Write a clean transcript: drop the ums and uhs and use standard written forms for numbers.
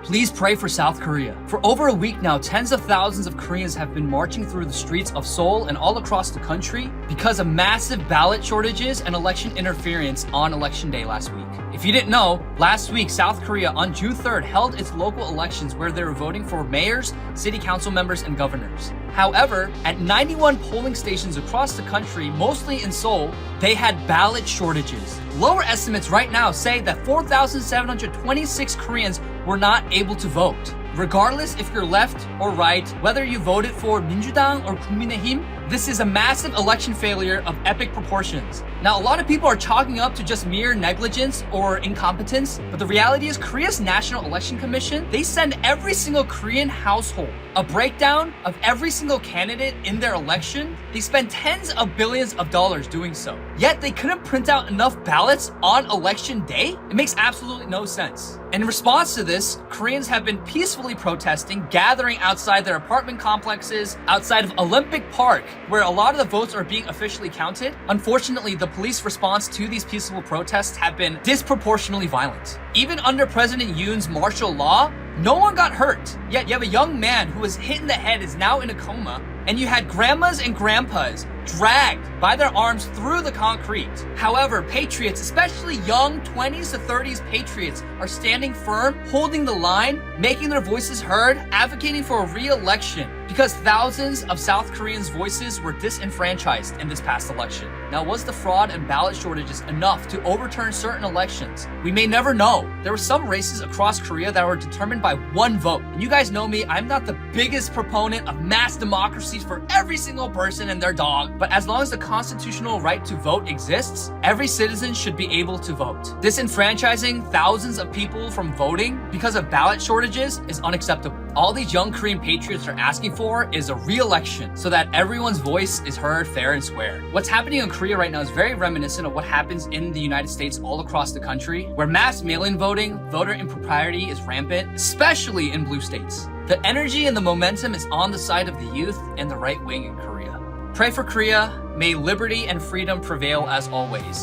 Please pray for South Korea. For over a week now, tens of thousands of Koreans have been marching through the streets of Seoul and all across the country because of massive ballot shortages and election interference on election day last week. If you didn't know, last week South Korea on June 3rd held its local elections where they were voting for mayors, city council members, and governors. However, at 91 polling stations across the country, mostly in Seoul, they had ballot shortages. Lower estimates right now say that 4,726 Koreans were not able to vote. Regardless if you're left or right, whether you voted for 민주당 or 국민의힘, this is a massive election failure of epic proportions. Now, a lot of people are chalking up to just mere negligence or incompetence, but the reality is Korea's National Election Commission, they send every single Korean household a breakdown of every single candidate in their election. They spend tens of billions of dollars doing so. Yet they couldn't print out enough ballots on election day? It makes absolutely no sense. In response to this, Koreans have been peacefully protesting, gathering outside their apartment complexes, outside of Olympic Park, where a lot of the votes are being officially counted. Unfortunately, the police response to these peaceful protests have been disproportionately violent. Even under President Yoon's martial law, no one got hurt. Yet you have a young man who was hit in the head, is now in a coma, and you had grandmas and grandpas dragged by their arms through the concrete. However, patriots, especially young 20s to 30s patriots, are standing firm, holding the line, making their voices heard, advocating for a re-election because thousands of South Koreans' voices were disenfranchised in this past election. Now, was the fraud and ballot shortages enough to overturn certain elections? We may never know. There were some races across Korea that were determined by one vote. And you guys know me, I'm not the biggest proponent of mass democracies for every single person and their dog. But as long as the constitutional right to vote exists, every citizen should be able to vote. Disenfranchising thousands of people from voting because of ballot shortages is unacceptable. All these young Korean patriots are asking for is a re-election so that everyone's voice is heard fair and square. What's happening in Korea right now is very reminiscent of what happens in the United States all across the country, where mass mail-in voting, voter impropriety is rampant, especially in blue states. The energy and the momentum is on the side of the youth and the right wing in Korea. Pray for Korea. May liberty and freedom prevail as always.